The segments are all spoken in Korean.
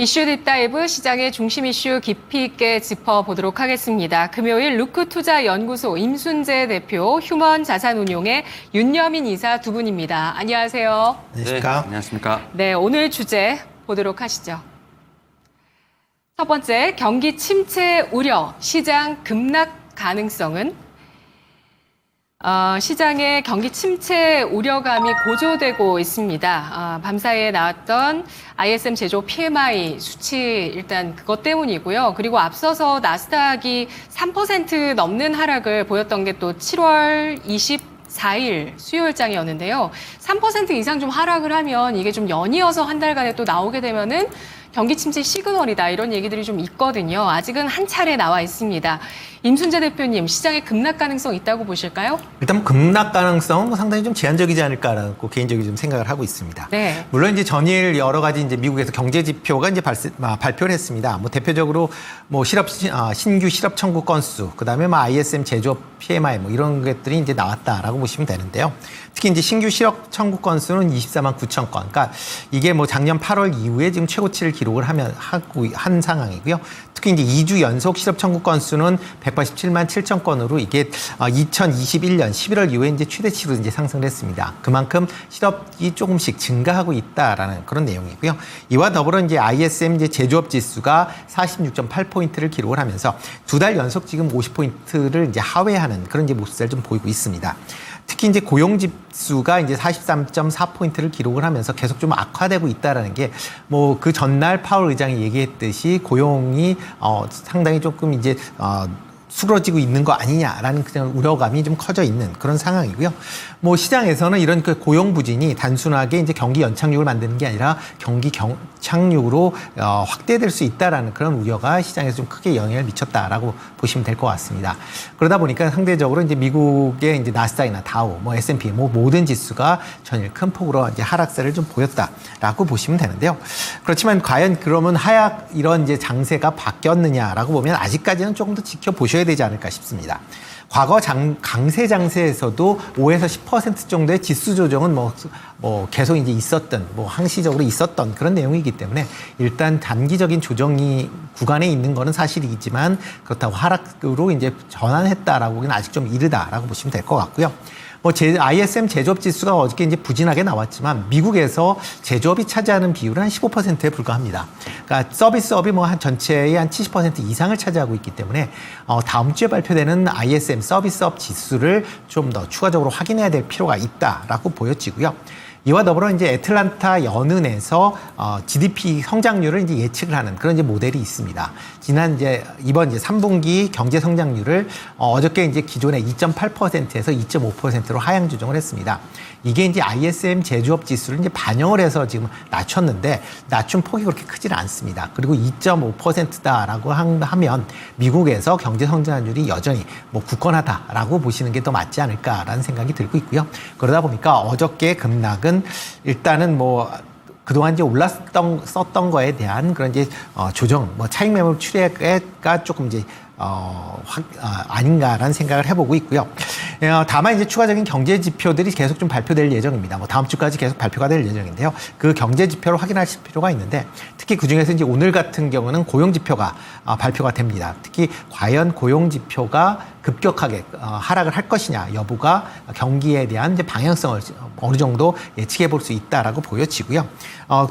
이슈 딥다이브 시장의 중심 이슈 깊이 있게 짚어보도록 하겠습니다. 금요일 루크투자연구소 임순재 대표, 휴먼자산운용의 윤여민 이사 두 분입니다. 안녕하세요. 안녕하십니까? 네, 안녕하십니까? 네, 오늘 주제 보도록 하시죠. 첫 번째, 경기 침체 우려, 시장 급락 가능성은? 시장의 경기 침체 우려감이 고조되고 있습니다. 밤사이에 나왔던 ISM 제조 PMI 수치 일단 그것 때문이고요. 그리고 앞서서 나스닥이 3% 넘는 하락을 보였던 게 또 7월 24일 수요일장이었는데요. 3% 이상 좀 하락을 하면 이게 좀 연이어서 한 달간에 또 나오게 되면은 경기 침체 시그널이다 이런 얘기들이 좀 있거든요. 아직은 한 차례 나와 있습니다. 임순재 대표님, 시장의 급락 가능성 있다고 보실까요? 일단 급락 가능성 상당히 좀 제한적이지 않을까라고 개인적으로 좀 생각을 하고 있습니다. 네. 물론 이제 전일 여러 가지 이제 미국에서 경제 지표가 이제 발표를 했습니다. 뭐 대표적으로 뭐 신규 실업 청구 건수, 그다음에 뭐 ISM 제조업 PMI 뭐 이런 것들이 이제 나왔다라고 보시면 되는데요. 특히 이제 신규 실업 청구 건수는 24만 9천 건. 그러니까 이게 뭐 작년 8월 이후에 지금 최고치를 기록을 한 상황이고요. 특히 이제 2주 연속 실업 청구 건수는 187만 7천 건으로 이게 2021년 11월 이후에 이제 최대치로 이제 상승을 했습니다. 그만큼 실업이 조금씩 증가하고 있다라는 그런 내용이고요. 이와 더불어 이제 ISM 이제 제조업 지수가 46.8포인트를 기록을 하면서 두 달 연속 지금 50포인트를 이제 하회하는 그런 이제 모습을 좀 보이고 있습니다. 특히 이제 고용 지수가 이제 43.4포인트를 기록을 하면서 계속 좀 악화되고 있다라는 게 뭐 그 전날 파월 의장이 얘기했듯이 고용이 상당히 조금 이제 수그러지고 있는 거 아니냐라는 그냥 우려감이 좀 커져 있는 그런 상황이고요. 뭐 시장에서는 이런 그 고용 부진이 단순하게 이제 경기 연착륙을 만드는 게 아니라 경기 경착륙으로 확대될 수 있다라는 그런 우려가 시장에서 좀 크게 영향을 미쳤다라고 보시면 될 것 같습니다. 그러다 보니까 상대적으로 이제 미국의 이제 나스닥이나 다우, 뭐 S&P 뭐 모든 지수가 전일 큰 폭으로 이제 하락세를 좀 보였다라고 보시면 되는데요. 그렇지만 과연 그러면 이런 이제 장세가 바뀌었느냐라고 보면 아직까지는 조금 더 지켜보셔야 되지 않을까 싶습니다. 과거 강세 장세에서도 5에서 10% 정도의 지수 조정은 뭐 계속 이제 있었던, 뭐 항시적으로 있었던 그런 내용이기 때문에 일단 단기적인 조정이 구간에 있는 거는 사실이지만 그렇다고 하락으로 이제 전환했다라고는 아직 좀 이르다라고 보시면 될 것 같고요. 뭐 ISM 제조업 지수가 어저께 이제 부진하게 나왔지만 미국에서 제조업이 차지하는 비율은 한 15%에 불과합니다. 그러니까 서비스업이 뭐 한 전체의 한 70% 이상을 차지하고 있기 때문에 다음 주에 발표되는 ISM 서비스업 지수를 좀 더 추가적으로 확인해야 될 필요가 있다라고 보여지고요. 이와 더불어 이제 애틀란타 연은에서 GDP 성장률을 이제 예측을 하는 그런 이제 모델이 있습니다. 이번 이제 3분기 경제 성장률을 어저께 이제 기존의 2.8%에서 2.5%로 하향 조정을 했습니다. 이게 이제 ISM 제조업 지수를 이제 반영을 해서 지금 낮췄는데 낮춘 폭이 그렇게 크지는 않습니다. 그리고 2.5%다라고 하면 미국에서 경제 성장률이 여전히 뭐 굳건하다라고 보시는 게 더 맞지 않을까라는 생각이 들고 있고요. 그러다 보니까 어저께 급락은 일단은 뭐 그동안 이제 썼던 거에 대한 그런 이제 조정, 뭐 차익 매물 출회가 조금 이제 아닌가라는 생각을 해보고 있고요. 다만 이제 추가적인 경제 지표들이 계속 좀 발표될 예정입니다. 뭐 다음 주까지 계속 발표가 될 예정인데요. 그 경제 지표를 확인하실 필요가 있는데 특히 그 중에서 이제 오늘 같은 경우는 고용 지표가 발표가 됩니다. 특히 과연 고용 지표가 급격하게 하락을 할 것이냐 여부가 경기에 대한 이제 방향성을 어느 정도 예측해 볼 수 있다라고 보여지고요.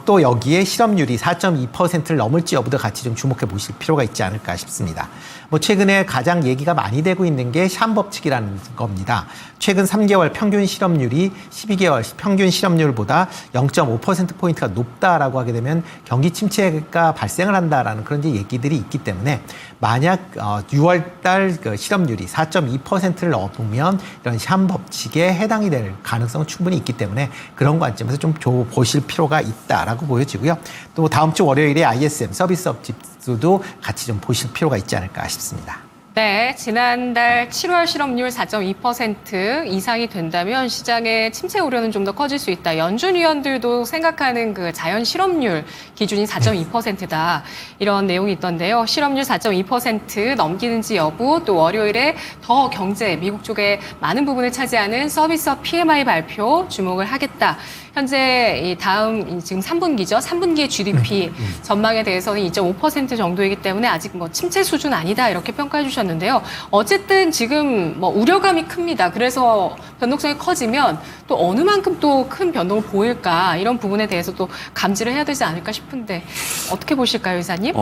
또 여기에 실업률이 4.2%를 넘을지 여부도 같이 좀 주목해 보실 필요가 있지 않을까 싶습니다. 뭐 최근에 가장 얘기가 많이 되고 있는 게 샴 법칙이라는 겁니다. 최근 3개월 평균 실업률이 12개월 평균 실업률보다 0.5%포인트가 높다라고 하게 되면 경기 침체가 발생을 한다라는 그런 이제 얘기들이 있기 때문에 만약 6월 달 그 실업률이 4.2%를 넘으면 이런 샴 법칙에 해당이 될 가능성은 충분히 있기 때문에 그런 관점에서 좀 보실 필요가 있다라고 보여지고요. 또 다음 주 월요일에 ISM 서비스업 지수도 같이 좀 보실 필요가 있지 않을까 싶습니다. 네, 지난달 7월 실업률 4.2% 이상이 된다면 시장의 침체 우려는 좀 더 커질 수 있다. 연준 위원들도 생각하는 그 자연 실업률 기준이 4.2%다. 이런 내용이 있던데요. 실업률 4.2% 넘기는지 여부, 또 월요일에 더 경제, 미국 쪽에 많은 부분을 차지하는 서비스업 PMI 발표 주목을 하겠다. 현재 이 다음 지금 3분기죠. 3분기의 GDP 전망에 대해서는 2.5% 정도이기 때문에 아직 뭐 침체 수준 아니다 이렇게 평가해 주셨는데요. 어쨌든 지금 뭐 우려감이 큽니다. 그래서 변동성이 커지면 또 어느 만큼 또 큰 변동을 보일까 이런 부분에 대해서 또 감지를 해야 되지 않을까 싶은데 어떻게 보실까요, 이사님?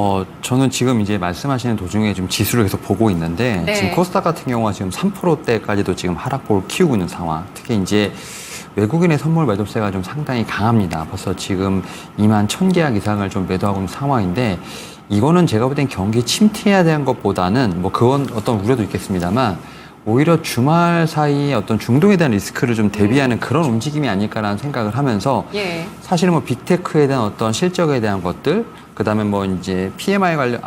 저는 지금 이제 말씀하시는 도중에 좀 지수를 계속 보고 있는데 네. 지금 코스닥 같은 경우가 지금 3%대까지도 지금 하락폭을 키우고 있는 상황. 특히 이제 외국인의 선물 매도세가 좀 상당히 강합니다. 벌써 지금 2만 1,000계약 이상을 좀 매도하고 있는 상황인데 이거는 제가 볼 땐 경기 침체에 대한 것보다는 뭐 그건 어떤 우려도 있겠습니다만 오히려 주말 사이에 어떤 중동에 대한 리스크를 좀 대비하는 그런 움직임이 아닐까라는 생각을 하면서 예. 사실은 뭐 빅테크에 대한 어떤 실적에 대한 것들, 그다음에 뭐 이제 PMI 관련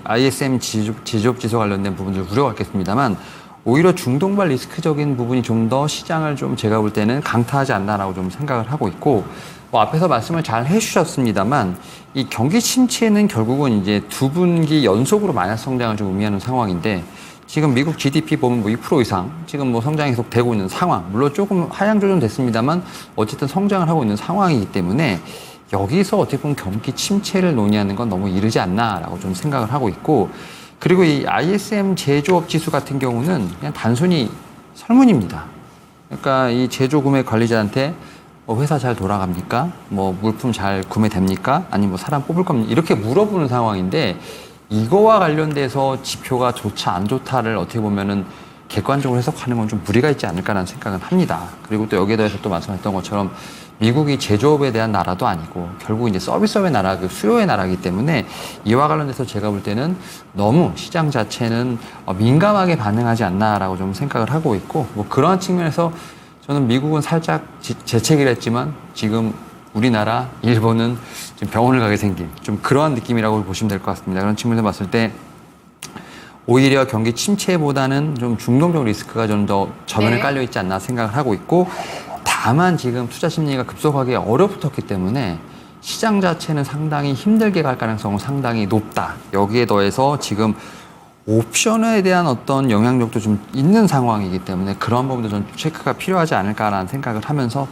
ISM 제조업 지수 관련된 부분들 우려가 있겠습니다만 오히려 중동발 리스크적인 부분이 좀 더 시장을 좀 제가 볼 때는 강타하지 않나라고 좀 생각을 하고 있고 뭐 앞에서 말씀을 잘 해주셨습니다만 이 경기 침체는 결국은 이제 두 분기 연속으로 마이너스 성장을 좀 의미하는 상황인데 지금 미국 GDP 보면 뭐 2% 이상 지금 뭐 성장이 계속 되고 있는 상황. 물론 조금 하향 조정됐습니다만 어쨌든 성장을 하고 있는 상황이기 때문에 여기서 어떻게 보면 경기 침체를 논의하는 건 너무 이르지 않나라고 좀 생각을 하고 있고 그리고 이 ISM 제조업 지수 같은 경우는 그냥 단순히 설문입니다. 그러니까 이 제조 구매 관리자한테 회사 잘 돌아갑니까? 뭐 물품 잘 구매됩니까? 아니면 뭐 사람 뽑을 겁니까? 이렇게 물어보는 상황인데 이거와 관련돼서 지표가 좋다 안 좋다를 어떻게 보면은 객관적으로 해석하는 건 좀 무리가 있지 않을까라는 생각은 합니다. 그리고 또 여기에 대해서 또 말씀하셨던 것처럼 미국이 제조업에 대한 나라도 아니고 결국 이제 서비스업의 나라, 그 수요의 나라이기 때문에 이와 관련돼서 제가 볼 때는 너무 시장 자체는 민감하게 반응하지 않나라고 좀 생각을 하고 있고 뭐 그러한 측면에서 저는 미국은 살짝 재채기를 했지만 지금 우리나라, 일본은 지금 병원을 가게 생긴 좀 그러한 느낌이라고 보시면 될 것 같습니다. 그런 측면에서 봤을 때 오히려 경기 침체보다는 좀 중동적 리스크가 좀 더 저변에 네. 깔려 있지 않나 생각을 하고 있고 다만 지금 투자 심리가 급속하게 얼어붙었기 때문에 시장 자체는 상당히 힘들게 갈 가능성은 상당히 높다. 여기에 더해서 지금 옵션에 대한 어떤 영향력도 좀 있는 상황이기 때문에 그런 부분도 좀 체크가 필요하지 않을까라는 생각을 하면서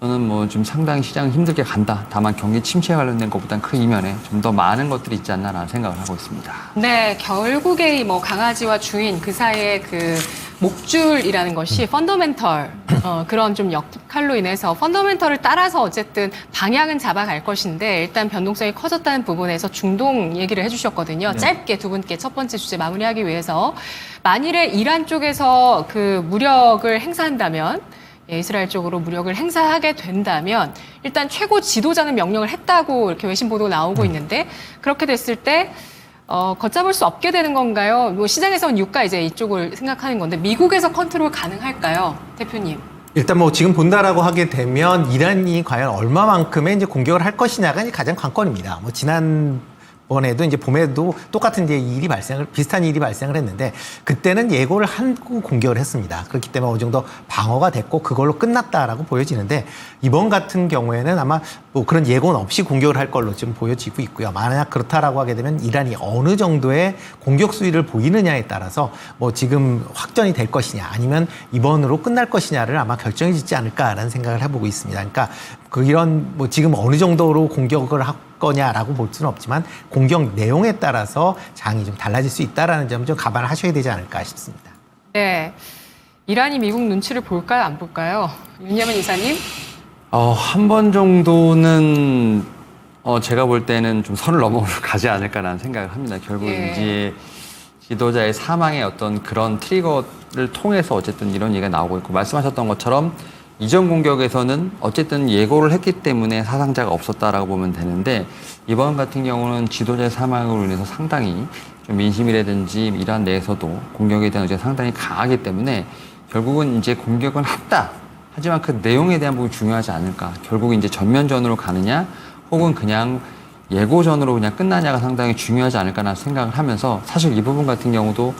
저는 뭐 지금 상당히 시장은 힘들게 간다. 다만 경기 침체에 관련된 것보다는 그 이면에 좀 더 많은 것들이 있지 않나라는 생각을 하고 있습니다. 네, 결국에 뭐 강아지와 주인 그 사이의 그 목줄이라는 것이 펀더멘털 그런 좀 역할로 인해서 펀더멘털을 따라서 어쨌든 방향은 잡아갈 것인데 일단 변동성이 커졌다는 부분에서 중동 얘기를 해주셨거든요. 네. 짧게 두 분께 첫 번째 주제 마무리하기 위해서 만일에 이란 쪽에서 그 무력을 행사한다면 이스라엘 쪽으로 무력을 행사하게 된다면 일단 최고 지도자는 명령을 했다고 이렇게 외신 보도가 나오고 있는데 그렇게 됐을 때 걷잡을 수 없게 되는 건가요? 뭐 시장에서는 유가 이제 이쪽을 생각하는 건데 미국에서 컨트롤 가능할까요, 대표님? 일단 뭐 지금 본다라고 하게 되면 이란이 과연 얼마만큼의 이제 공격을 할 것이냐가 이제 가장 관건입니다. 뭐 지난번에도 이제 봄에도 똑같은 이제 비슷한 일이 발생을 했는데 그때는 예고를 하고 공격을 했습니다. 그렇기 때문에 어느 정도 방어가 됐고 그걸로 끝났다라고 보여지는데 이번 같은 경우에는 아마 뭐 그런 예고는 없이 공격을 할 걸로 지금 보여지고 있고요. 만약 그렇다라고 하게 되면 이란이 어느 정도의 공격 수위를 보이느냐에 따라서 뭐 지금 확전이 될 것이냐 아니면 이번으로 끝날 것이냐를 아마 결정이 짓지 않을까라는 생각을 해보고 있습니다. 그러니까 이런 뭐 지금 어느 정도로 공격을 할 거냐라고 볼 수는 없지만 공격 내용에 따라서 장이 좀 달라질 수 있다라는 점 좀 감안하셔야 되지 않을까 싶습니다. 네, 이란이 미국 눈치를 볼까요, 안 볼까요? 윤여민 이사님? 한 번 정도는 제가 볼 때는 좀 선을 넘어가지 않을까라는 생각을 합니다. 결국 예. 이제 지도자의 사망의 어떤 그런 트리거를 통해서 어쨌든 이런 얘기가 나오고 있고 말씀하셨던 것처럼 이전 공격에서는 어쨌든 예고를 했기 때문에 사상자가 없었다라고 보면 되는데 이번 같은 경우는 지도자의 사망으로 인해서 상당히 좀 민심이라든지 이란 내에서도 공격에 대한 의지가 상당히 강하기 때문에 결국은 이제 공격은 했다. 하지만 그 내용에 대한 부분이 중요하지 않을까. 결국 이제 전면전으로 가느냐 혹은 그냥 예고전으로 그냥 끝나냐가 상당히 중요하지 않을까라는 생각을 하면서 사실 이 부분 같은 경우도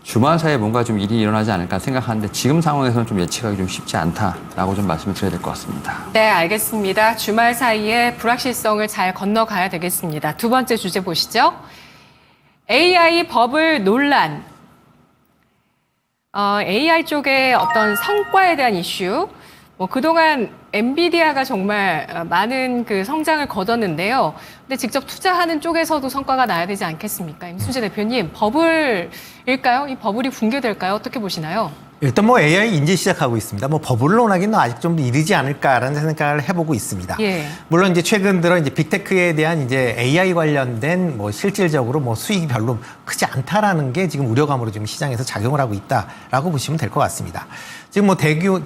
주말 사이에 뭔가 좀 일이 일어나지 않을까 생각하는데 지금 상황에서는 좀 예측하기 좀 쉽지 않다라고 좀 말씀을 드려야 될 것 같습니다. 네, 알겠습니다. 주말 사이에 불확실성을 잘 건너가야 되겠습니다. 두 번째 주제 보시죠. AI 버블 논란. AI 쪽의 어떤 성과에 대한 이슈, 뭐 그동안 엔비디아가 정말 많은 그 성장을 거뒀는데요. 근데 직접 투자하는 쪽에서도 성과가 나야 되지 않겠습니까? 임순재 대표님, 버블일까요? 이 버블이 붕괴될까요? 어떻게 보시나요? 일단 뭐 AI 이제 시작하고 있습니다. 뭐 버블을 논하기는 아직 좀 이르지 않을까라는 생각을 해보고 있습니다. 예. 물론 이제 최근 들어 이제 빅테크에 대한 이제 AI 관련된 뭐 실질적으로 뭐 수익이 별로 크지 않다라는 게 지금 우려감으로 지금 시장에서 작용을 하고 있다라고 보시면 될 것 같습니다. 지금 뭐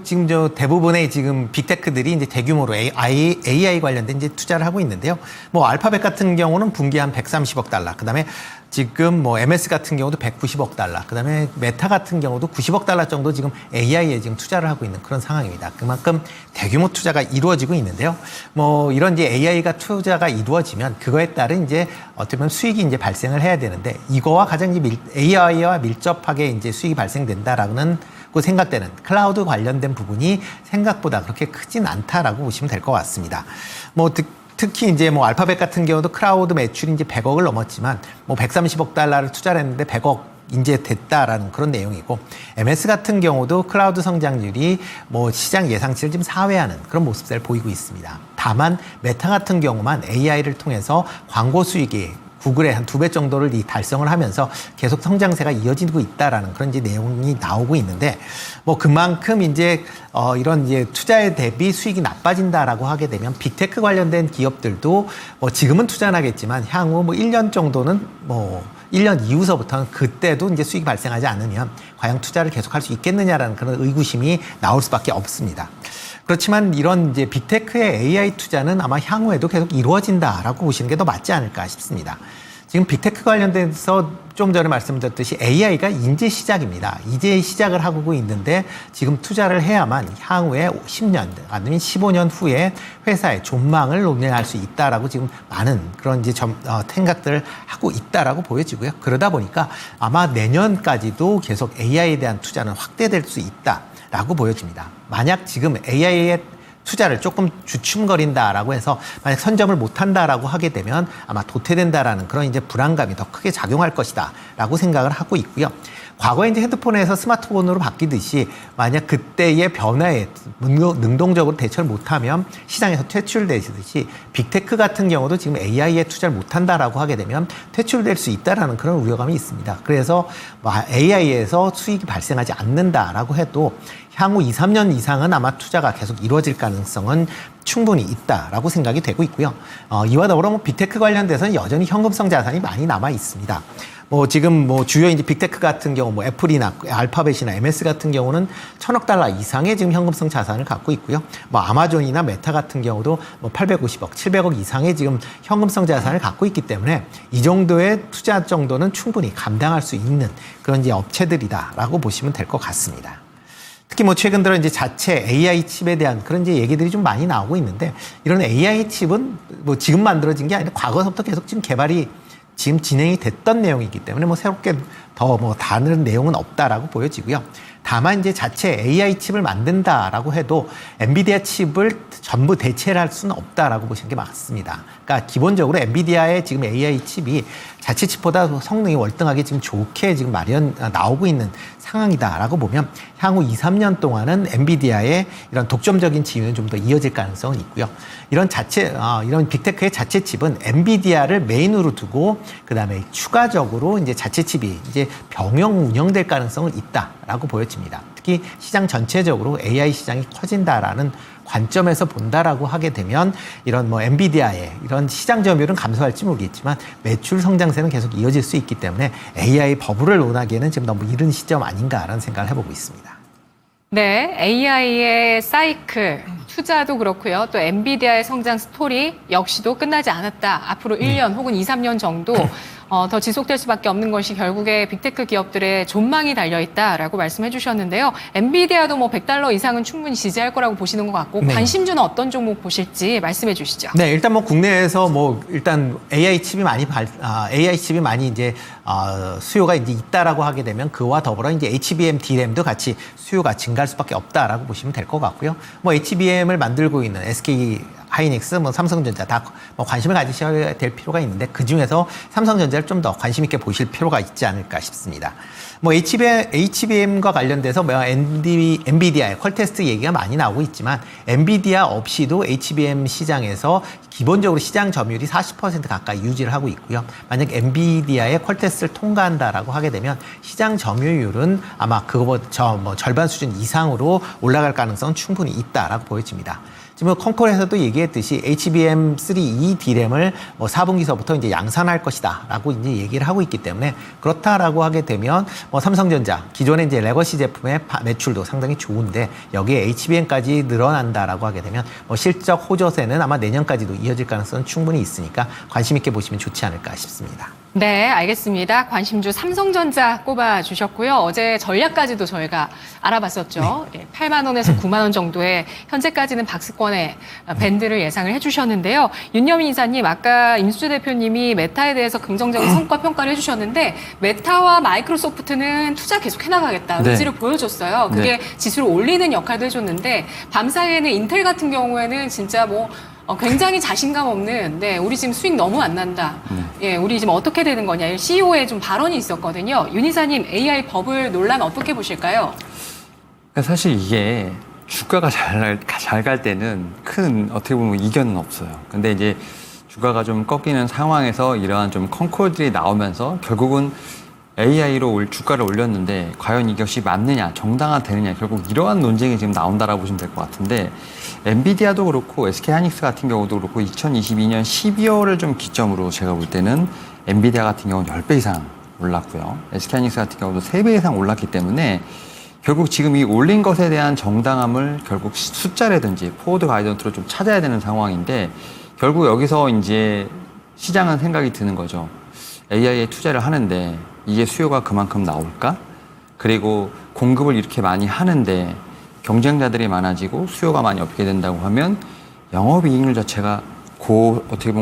지금 대부분의 지금 빅테크들이 이제 대규모로 AI 관련된 이제 투자를 하고 있는데요. 뭐 알파벳 같은 경우는 분기 한 130억 달러, 그다음에 지금 뭐 MS 같은 경우도 190억 달러, 그다음에 메타 같은 경우도 90억 달러 정도 지금 AI에 지금 투자를 하고 있는 그런 상황입니다. 그만큼 대규모 투자가 이루어지고 있는데요. 뭐 이런 이제 AI가 투자가 이루어지면 그거에 따른 이제 어떻게 보면 수익이 이제 발생을 해야 되는데, 이거와 가장 AI와 밀접하게 이제 수익이 발생된다라는 그 생각되는 클라우드 관련된 부분이 생각보다 그렇게 크진 않다라고 보시면 될 것 같습니다. 뭐 특히 이제 뭐 알파벳 같은 경우도 클라우드 매출이 이제 100억을 넘었지만 뭐 130억 달러를 투자를 했는데 100억 이제 됐다라는 그런 내용이고, MS 같은 경우도 클라우드 성장률이 뭐 시장 예상치를 지금 사회하는 그런 모습을 보이고 있습니다. 다만 메타 같은 경우만 AI를 통해서 광고 수익이 구글의 한 2배 정도를 달성을 하면서 계속 성장세가 이어지고 있다라는 그런 이제 내용이 나오고 있는데, 뭐 그만큼 이제 이런 이제 투자에 대비 수익이 나빠진다라고 하게 되면 빅테크 관련된 기업들도 뭐 지금은 투자는 하겠지만 향후 뭐 1년 정도는 뭐 1년 이후서부터는 그때도 이제 수익이 발생하지 않으면 과연 투자를 계속할 수 있겠느냐라는 그런 의구심이 나올 수밖에 없습니다. 그렇지만 이런 이제 빅테크의 AI 투자는 아마 향후에도 계속 이루어진다라고 보시는 게 더 맞지 않을까 싶습니다. 지금 빅테크 관련돼서 좀 전에 말씀드렸듯이 AI가 이제 시작입니다. 이제 시작을 하고 있는데 지금 투자를 해야만 향후에 10년 아니면 15년 후에 회사의 존망을 논의할 수 있다라고 지금 많은 그런 이제 생각들을 하고 있다라고 보여지고요. 그러다 보니까 아마 내년까지도 계속 AI에 대한 투자는 확대될 수 있다라고 보여집니다. 만약 지금 AI의 투자를 조금 주춤거린다라고 해서 만약 선점을 못한다라고 하게 되면 아마 도태된다라는 그런 이제 불안감이 더 크게 작용할 것이다라고 생각을 하고 있고요. 과거에 이제 핸드폰에서 스마트폰으로 바뀌듯이 만약 그때의 변화에 능동적으로 대처를 못하면 시장에서 퇴출되듯이 빅테크 같은 경우도 지금 AI에 투자를 못한다라고 하게 되면 퇴출될 수 있다라는 그런 우려감이 있습니다. 그래서 AI에서 수익이 발생하지 않는다라고 해도 향후 2, 3년 이상은 아마 투자가 계속 이루어질 가능성은 충분히 있다라고 생각이 되고 있고요. 이와 더불어 뭐 빅테크 관련돼서는 여전히 현금성 자산이 많이 남아 있습니다. 뭐 지금 뭐 주요 이제 빅테크 같은 경우 뭐 애플이나 알파벳이나 MS 같은 경우는 1,000억 달러 이상의 지금 현금성 자산을 갖고 있고요. 뭐 아마존이나 메타 같은 경우도 뭐 850억, 700억 이상의 지금 현금성 자산을 갖고 있기 때문에 이 정도의 투자 정도는 충분히 감당할 수 있는 그런 이제 업체들이다라고 보시면 될 것 같습니다. 특히 뭐 최근 들어 이제 자체 AI 칩에 대한 그런 이제 얘기들이 좀 많이 나오고 있는데, 이런 AI 칩은 뭐 지금 만들어진 게 아니라 과거서부터 계속 지금 개발이 지금 진행이 됐던 내용이기 때문에 뭐 새롭게 더 뭐 다른 내용은 없다라고 보여지고요. 다만 이제 자체 AI 칩을 만든다라고 해도 엔비디아 칩을 전부 대체를 할 수는 없다라고 보시는 게 맞습니다. 그러니까 기본적으로 엔비디아의 지금 AI 칩이 자체 칩보다 성능이 월등하게 지금 좋게 지금 나오고 있는 상황이다라고 보면 향후 2, 3년 동안은 엔비디아의 이런 독점적인 지위는 좀 더 이어질 가능성은 있고요. 이런 빅테크의 자체 칩은 엔비디아를 메인으로 두고 그다음에 추가적으로 이제 자체 칩이 이제 병영 운영될 가능성은 있다라고 보여집니다. 특히 시장 전체적으로 AI 시장이 커진다라는 관점에서 본다라고 하게 되면 이런 뭐 엔비디아의 이런 시장 점유율은 감소할지 모르겠지만 매출 성장세는 계속 이어질 수 있기 때문에 AI 버블을 논하기에는 지금 너무 이른 시점 아닌가라는 생각을 해보고 있습니다. 네, AI의 사이클, 투자도 그렇고요. 또 엔비디아의 성장 스토리 역시도 끝나지 않았다. 앞으로 1년 혹은 2, 3년 정도 더 지속될 수밖에 없는 것이 결국에 빅테크 기업들의 존망이 달려있다라고 말씀해 주셨는데요. 엔비디아도 뭐 $100 이상은 충분히 지지할 거라고 보시는 것 같고, 네. 관심주는 어떤 종목 보실지 말씀해 주시죠. 네, 일단 뭐 국내에서 뭐 일단 AI 칩이 많이 이제 수요가 이제 있다라고 하게 되면 그와 더불어 이제 HBM, DRAM도 같이 수요가 증가할 수밖에 없다라고 보시면 될 것 같고요. 뭐 HBM을 만들고 있는 SK 하이닉스, 뭐 삼성전자 다 뭐 관심을 가지셔야 될 필요가 있는데 그 중에서 삼성전자를 좀 더 관심 있게 보실 필요가 있지 않을까 싶습니다. 뭐 HBM과 관련돼서 뭐 엔비디아의 퀄테스트 얘기가 많이 나오고 있지만 엔비디아 없이도 HBM 시장에서 기본적으로 시장 점유율이 40% 가까이 유지를 하고 있고요. 만약 엔비디아의 퀄테스트를 통과한다라고 하게 되면 시장 점유율은 아마 그거보다 뭐 절반 수준 이상으로 올라갈 가능성은 충분히 있다라고 보여집니다. 지금 콩콜에서도 얘기했듯이 HBM3E D램을 뭐 4분기서부터 이제 양산할 것이다라고 이제 얘기를 하고 있기 때문에 그렇다라고 하게 되면 뭐 삼성전자 기존의 이제 레거시 제품의 매출도 상당히 좋은데 여기에 HBM까지 늘어난다라고 하게 되면 뭐 실적 호조세는 아마 내년까지도 이어질 가능성은 충분히 있으니까 관심 있게 보시면 좋지 않을까 싶습니다. 네, 알겠습니다. 관심주 삼성전자 꼽아주셨고요. 어제 전략까지도 저희가 알아봤었죠. 네. 8만 원에서 9만 원 정도의 현재까지는 박스권의 밴드를 예상을 해주셨는데요. 윤여민 이사님, 아까 임수재 대표님이 메타에 대해서 긍정적인 성과 평가를 해주셨는데 메타와 마이크로소프트는 투자 계속 해나가겠다 네. 의지를 보여줬어요. 그게 네. 지수를 올리는 역할도 해줬는데 밤사이에는 인텔 같은 경우에는 진짜 뭐 굉장히 자신감 없는, 네, 우리 지금 수익 너무 안 난다. 예, 우리 지금 어떻게 되는 거냐. CEO의 좀 발언이 있었거든요. 윤 이사님, AI 버블 논란 어떻게 보실까요? 사실 이게 주가가 잘 갈 때는 큰 어떻게 보면 이견은 없어요. 근데 이제 주가가 좀 꺾이는 상황에서 이러한 좀 컨콜들이 나오면서 결국은 AI로 주가를 올렸는데 과연 이것이 맞느냐, 정당화되느냐, 결국 이러한 논쟁이 지금 나온다라고 보시면 될 것 같은데 엔비디아도 그렇고 SK하이닉스 같은 경우도 그렇고 2022년 12월을 좀 기점으로 제가 볼 때는 엔비디아 같은 경우는 10배 이상 올랐고요. SK하이닉스 같은 경우도 3배 이상 올랐기 때문에 결국 지금 이 올린 것에 대한 정당함을 결국 숫자라든지 포워드 가이던트로 좀 찾아야 되는 상황인데 결국 여기서 이제 시장은 생각이 드는 거죠. AI에 투자를 하는데 이게 수요가 그만큼 나올까? 그리고 공급을 이렇게 많이 하는데 경쟁자들이 많아지고 수요가 많이 없게 된다고 하면 영업이익률 자체가 어떻게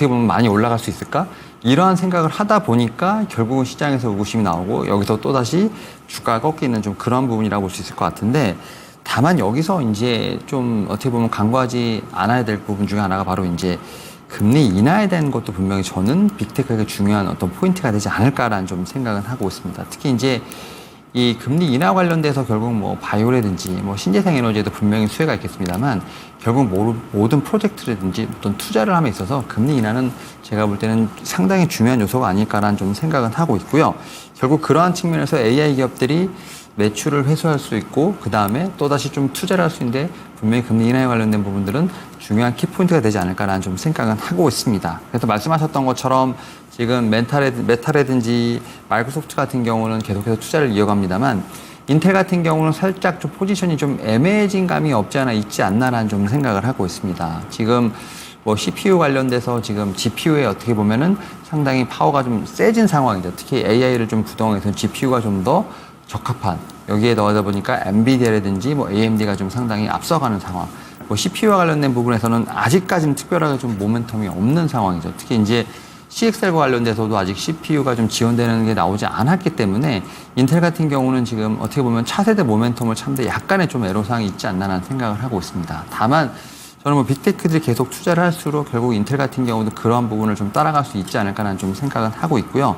보면 많이 올라갈 수 있을까? 이러한 생각을 하다 보니까 결국은 시장에서 의구심이 나오고 여기서 또다시 주가가 꺾이는 좀 그런 부분이라고 볼 수 있을 것 같은데 다만 여기서 이제 좀 어떻게 보면 간과하지 않아야 될 부분 중에 하나가 바로 이제 금리 인하에 대한 것도 분명히 저는 빅테크에게 중요한 어떤 포인트가 되지 않을까라는 좀 생각은 하고 있습니다. 특히 이제 이 금리 인하 관련돼서 결국 뭐 바이오라든지 뭐 신재생 에너지에도 분명히 수혜가 있겠습니다만 결국 모든 프로젝트라든지 어떤 투자를 함에 있어서 금리 인하는 제가 볼 때는 상당히 중요한 요소가 아닐까라는 좀 생각은 하고 있고요. 결국 그러한 측면에서 AI 기업들이 매출을 회수할 수 있고 그 다음에 또다시 좀 투자를 할 수 있는데 분명히 금리 인하에 관련된 부분들은 중요한 키포인트가 되지 않을까라는 좀 생각은 하고 있습니다. 그래서 말씀하셨던 것처럼 지금 메타라든지 마이크로소프트 같은 경우는 계속해서 투자를 이어갑니다만 인텔 같은 경우는 살짝 좀 포지션이 좀 애매해진 감이 없지 않아 있지 않나라는 좀 생각을 하고 있습니다. 지금 뭐 CPU 관련돼서 지금 GPU에 어떻게 보면은 상당히 파워가 좀 세진 상황이죠. 특히 AI를 좀 구동해서 GPU가 좀 더 적합한 여기에 넣어다 보니까 엔비디아라든지 뭐 AMD가 좀 상당히 앞서가는 상황. 뭐 CPU와 관련된 부분에서는 아직까지는 특별하게 좀 모멘텀이 없는 상황이죠. 특히 이제 CXL과 관련돼서도 아직 CPU가 좀 지원되는 게 나오지 않았기 때문에 인텔 같은 경우는 지금 어떻게 보면 차세대 모멘텀을 참되 약간의 좀 애로사항이 있지 않나라는 생각을 하고 있습니다. 다만 저는 뭐 빅테크들이 계속 투자를 할수록 결국 인텔 같은 경우도 그러한 부분을 좀 따라갈 수 있지 않을까라는 좀 생각은 하고 있고요.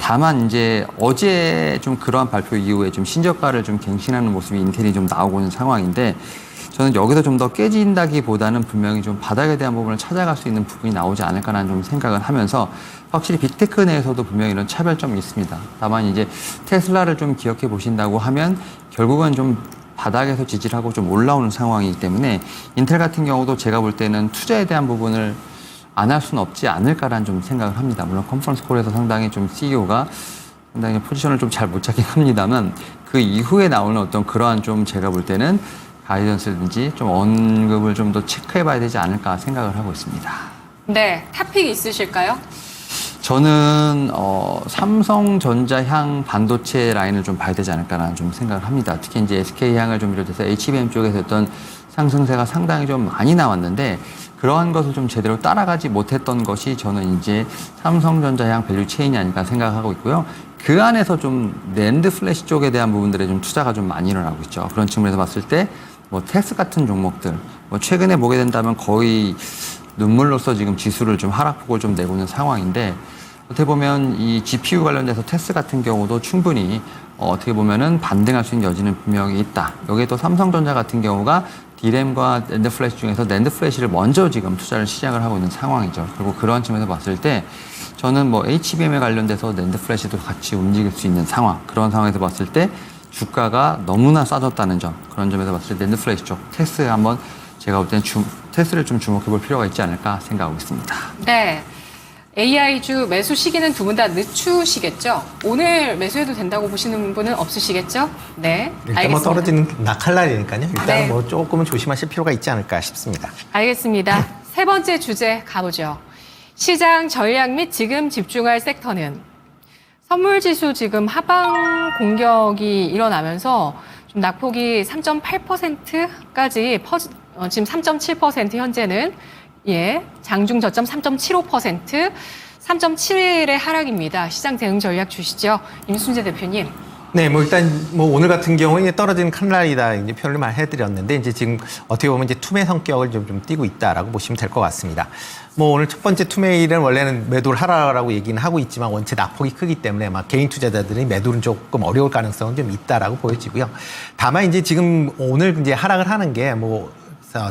다만 이제 어제 좀 그러한 발표 이후에 좀 신저가를 좀 갱신하는 모습이 인텔이 좀 나오고 있는 상황인데 저는 여기서 좀 더 깨진다기보다는 분명히 좀 바닥에 대한 부분을 찾아갈 수 있는 부분이 나오지 않을까라는 좀 생각을 하면서 확실히 빅테크 내에서도 분명히 이런 차별점이 있습니다. 다만 이제 테슬라를 좀 기억해 보신다고 하면 결국은 좀 바닥에서 지지하고 좀 올라오는 상황이기 때문에 인텔 같은 경우도 제가 볼 때는 투자에 대한 부분을 안 할 수는 없지 않을까라는 좀 생각을 합니다. 물론 컨퍼런스 콜에서 상당히 좀 CEO가 상당히 포지션을 좀 잘 못 찾긴 합니다만 그 이후에 나오는 어떤 그러한 좀 제가 볼 때는 가이던스든지 좀 언급을 좀 더 체크해 봐야 되지 않을까 생각을 하고 있습니다. 네, 탑픽 있으실까요? 저는 삼성전자향 반도체 라인을 좀 봐야 되지 않을까라는 좀 생각을 합니다. 특히 이제 SK향을 좀 비롯해서 HBM 쪽에서 어떤 상승세가 상당히 좀 많이 나왔는데 그러한 것을 좀 제대로 따라가지 못했던 것이 저는 이제 삼성전자향 밸류 체인이 아닐까 생각하고 있고요. 그 안에서 좀 낸드 플래시 쪽에 대한 부분들에 좀 투자가 좀 많이 일어나고 있죠. 그런 측면에서 봤을 때 뭐 텍스 같은 종목들, 뭐 최근에 보게 된다면 거의 눈물로써 지금 지수를 좀 하락폭을 좀 내고 있는 상황인데, 어떻게 보면 이 GPU 관련돼서 텍스 같은 경우도 충분히 어떻게 보면은 반등할 수 있는 여지는 분명히 있다. 여기에 또 삼성전자 같은 경우가 D램과 낸드 플래시 중에서 낸드 플래시를 먼저 지금 투자를 시작을 하고 있는 상황이죠. 그리고 그런 측면에서 봤을 때 저는 뭐 HBM에 관련돼서 낸드 플래시도 같이 움직일 수 있는 상황, 그런 상황에서 봤을 때 주가가 너무나 싸졌다는 점, 그런 점에서 봤을 때 낸드 플래시 쪽 텍스 한번 제가 볼 때는 텍스를 좀 주목해 볼 필요가 있지 않을까 생각하고 있습니다. 네. AI주 매수 시기는 두 분 다 늦추시겠죠? 오늘 매수해도 된다고 보시는 분은 없으시겠죠? 네. 일단 알겠습니다. 뭐 떨어지는 낙할날이니까요. 일단 네. 뭐 조금은 조심하실 필요가 있지 않을까 싶습니다. 알겠습니다. 세 번째 주제 가보죠. 시장 전략 및 지금 집중할 섹터는 선물지수 지금 하방 공격이 일어나면서 좀 낙폭이 3.8%까지 지금 3.7% 현재는 장중 저점 3.75%, 3.7의 하락입니다. 시장 대응 전략 주시죠. 임순재 대표님. 네, 뭐 일단 뭐 오늘 같은 경우에 떨어지는 칼날이다 이제 표현을 많이 해드렸는데 이제 지금 어떻게 보면 이제 투매 성격을 좀 띠고 있다라고 보시면 될 것 같습니다. 뭐 오늘 첫 번째 투매일은 원래는 매도를 하라라고 얘기는 하고 있지만 원체 낙폭이 크기 때문에 막 개인 투자자들이 매도는 조금 어려울 가능성은 좀 있다라고 보여지고요. 다만 이제 지금 오늘 이제 하락을 하는 게 뭐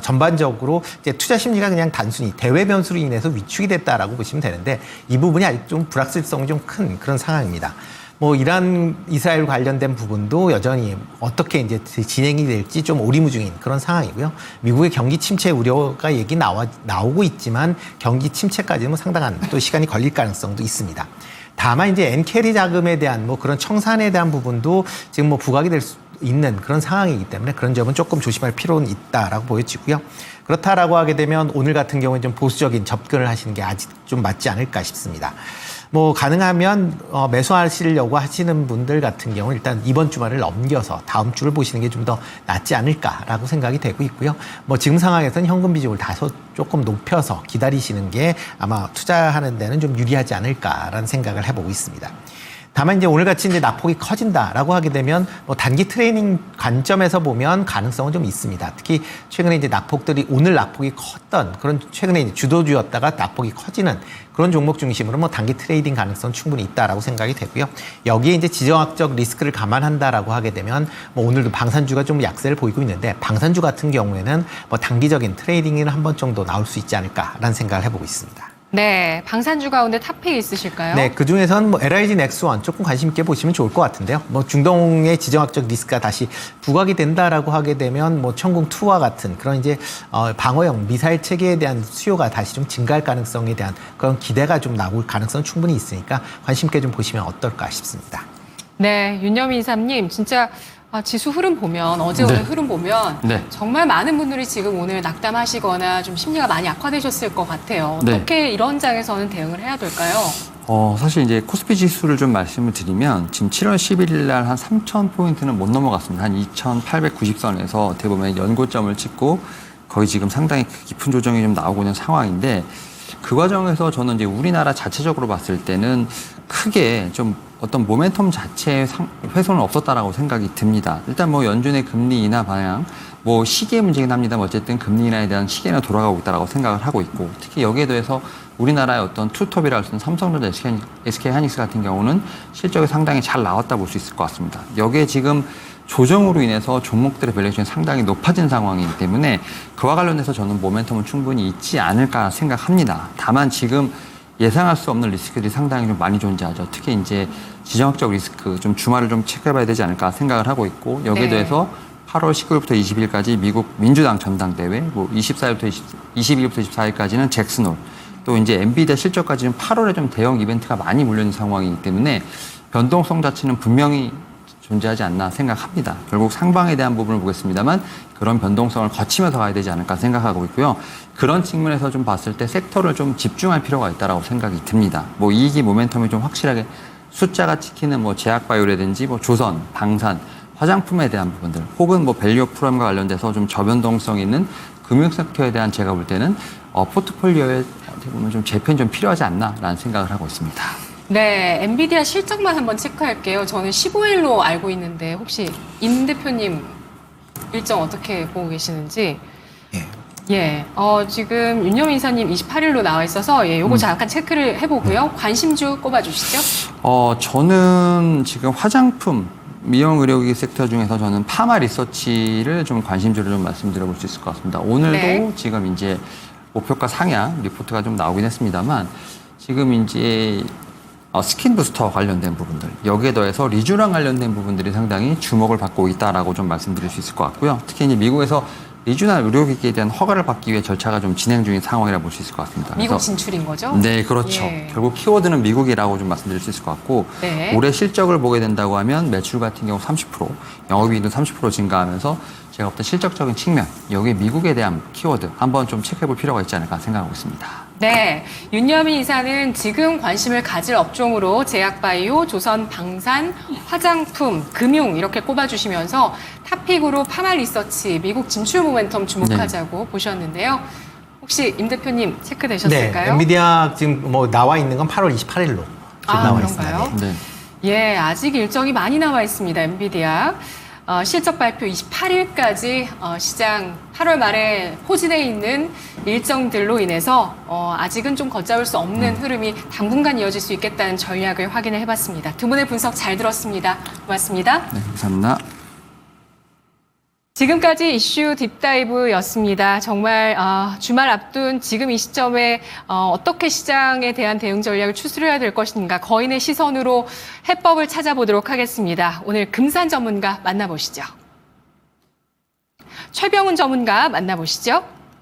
전반적으로 이제 투자 심리가 그냥 단순히 대외 변수로 인해서 위축이 됐다라고 보시면 되는데 이 부분이 아직 좀 불확실성이 좀 큰 그런 상황입니다. 뭐 이란 이스라엘 관련된 부분도 여전히 어떻게 이제 진행이 될지 좀 오리무중인 그런 상황이고요. 미국의 경기 침체 우려가 나오고 있지만 경기 침체까지는 상당한 또 시간이 걸릴 가능성도 있습니다. 다만 이제 엔캐리 자금에 대한 뭐 그런 청산에 대한 부분도 지금 뭐 부각이 될 수 있는 그런 상황이기 때문에 그런 점은 조금 조심할 필요는 있다라고 보여지고요. 그렇다라고 하게 되면 오늘 같은 경우에 좀 보수적인 접근을 하시는 게 아직 좀 맞지 않을까 싶습니다. 뭐 가능하면 매수하시려고 하시는 분들 같은 경우는 일단 이번 주말을 넘겨서 다음 주를 보시는 게 좀 더 낫지 않을까라고 생각이 되고 있고요. 뭐 지금 상황에서는 현금 비중을 다소 조금 높여서 기다리시는 게 아마 투자하는 데는 좀 유리하지 않을까라는 생각을 해보고 있습니다. 다만 이제 오늘같이 이제 낙폭이 커진다라고 하게 되면 뭐 단기 트레이닝 관점에서 보면 가능성은 좀 있습니다. 특히 최근에 이제 낙폭들이 오늘 낙폭이 컸던 그런 최근에 이제 주도주였다가 낙폭이 커지는 그런 종목 중심으로 뭐 단기 트레이딩 가능성 충분히 있다라고 생각이 되고요. 여기에 이제 지정학적 리스크를 감안한다라고 하게 되면 뭐 오늘도 방산주가 좀 약세를 보이고 있는데 방산주 같은 경우에는 뭐 단기적인 트레이딩에는 한 번 정도 나올 수 있지 않을까라는 생각을 해보고 있습니다. 네, 방산주 가운데 탑픽 있으실까요? 네, 그 중에서는 뭐 LIG 넥스원 조금 관심 있게 보시면 좋을 것 같은데요. 뭐 중동의 지정학적 리스크가 다시 부각이 된다라고 하게 되면 뭐 천궁2와 같은 그런 이제 방어형 미사일 체계에 대한 수요가 다시 좀 증가할 가능성에 대한 그런 기대가 좀 나올 가능성 충분히 있으니까 관심 있게 좀 보시면 어떨까 싶습니다. 네, 윤여민 이사님 진짜 지수 흐름 보면 어제 오늘 흐름 보면 정말 많은 분들이 지금 오늘 낙담하시거나 좀 심리가 많이 악화되셨을 것 같아요. 어떻게 이런 장에서는 대응을 해야 될까요? 사실 이제 코스피 지수를 좀 말씀을 드리면 지금 7월 11일 날 한 3,000포인트는 못 넘어갔습니다. 한 2,890선에서 어떻게 보면 연고점을 찍고 거의 지금 상당히 깊은 조정이 좀 나오고 있는 상황인데 그 과정에서 저는 이제 우리나라 자체적으로 봤을 때는 크게 좀 어떤 모멘텀 자체의 훼손은 없었다라고 생각이 듭니다. 일단 뭐 연준의 금리 인하 방향, 뭐 시기의 문제긴 합니다만 어쨌든 금리 인하에 대한 시기는 돌아가고 있다라고 생각을 하고 있고 특히 여기에 대해서 우리나라의 어떤 투톱이라 할 수 있는 삼성전자, SK하이닉스 같은 경우는 실적이 상당히 잘 나왔다 볼 수 있을 것 같습니다. 여기에 지금 조정으로 인해서 종목들의 밸류에이션이 상당히 높아진 상황이기 때문에 그와 관련해서 저는 모멘텀은 충분히 있지 않을까 생각합니다. 다만 지금 예상할 수 없는 리스크들이 상당히 좀 많이 존재하죠. 특히 이제 지정학적 리스크 좀 주말을 좀 체크해봐야 되지 않을까 생각을 하고 있고 여기에 대해서 8월 19일부터 20일까지 미국 민주당 전당대회, 뭐 22일부터 24일까지는 잭슨홀, 또 이제 엔비디아 실적까지는 8월에 좀 대형 이벤트가 많이 몰려있는 상황이기 때문에 변동성 자체는 분명히 존재하지 않나 생각합니다. 결국 상방에 대한 부분을 보겠습니다만 그런 변동성을 거치면서 가야 되지 않을까 생각하고 있고요. 그런 측면에서 좀 봤을 때 섹터를 좀 집중할 필요가 있다고 생각이 듭니다. 뭐 이익이 모멘텀이 좀 확실하게 숫자가 찍히는 뭐 제약바이오라든지 뭐 조선, 방산, 화장품에 대한 부분들 혹은 뭐 밸류 프로그램과 관련돼서 좀 저변동성 있는 금융 섹터에 대한 제가 볼 때는 포트폴리오에 어떻게 보면 좀 재편이 좀 필요하지 않나라는 생각을 하고 있습니다. 네, 엔비디아 실적만 한번 체크할게요. 저는 15일로 알고 있는데 혹시 임 대표님 일정 어떻게 보고 계시는지. 예. 예, 지금 윤여민 이사님 28일로 나와 있어서 예, 요거 잠깐 체크를 해보고요. 관심주 꼽아주시죠. 저는 지금 화장품, 미용 의료기기 섹터 중에서 저는 파마 리서치를 좀 관심주로 좀 말씀드려볼 수 있을 것 같습니다. 오늘도 네. 지금 이제 목표가 상향 리포트가 좀 나오긴 했습니다만 지금 이제 스킨 부스터 관련된 부분들, 여기에 더해서 리쥬랑 관련된 부분들이 상당히 주목을 받고 있다라고 좀 말씀드릴 수 있을 것 같고요. 특히 이제 미국에서 리쥬나 의료기기에 대한 허가를 받기 위해 절차가 좀 진행 중인 상황이라 볼 수 있을 것 같습니다. 미국 그래서 진출인 거죠? 네, 그렇죠. 예. 결국 키워드는 미국이라고 좀 말씀드릴 수 있을 것 같고 네. 올해 실적을 보게 된다고 하면 매출 같은 경우 30%, 영업이익도 30% 증가하면서 제가 어떤 실적적인 측면, 여기 미국에 대한 키워드 한번 좀 체크해볼 필요가 있지 않을까 생각하고 있습니다. 네, 윤여민 이사는 지금 관심을 가질 업종으로 제약바이오, 조선방산, 화장품, 금융 이렇게 꼽아주시면서 탑픽으로 파마 리서치, 미국 진출 모멘텀 주목하자고 보셨는데요. 혹시 임 대표님 체크되셨을까요? 네, 엔비디아 지금 뭐 나와 있는 건 8월 28일로 나와 그런가요? 있습니다. 네. 네. 예, 아직 일정이 많이 남아 있습니다. 엔비디아. 실적 발표 28일까지 시장 8월 말에 포진해 있는 일정들로 인해서 아직은 좀 걷잡을 수 없는 흐름이 당분간 이어질 수 있겠다는 전략을 확인을 해봤습니다. 두 분의 분석 잘 들었습니다. 고맙습니다. 네, 감사합니다. 지금까지 이슈 딥다이브였습니다. 정말 주말 앞둔 지금 이 시점에 어떻게 시장에 대한 대응 전략을 추스려야 될 것인가 거인의 시선으로 해법을 찾아보도록 하겠습니다. 오늘 금산 전문가 만나보시죠. 최병훈 전문가 만나보시죠.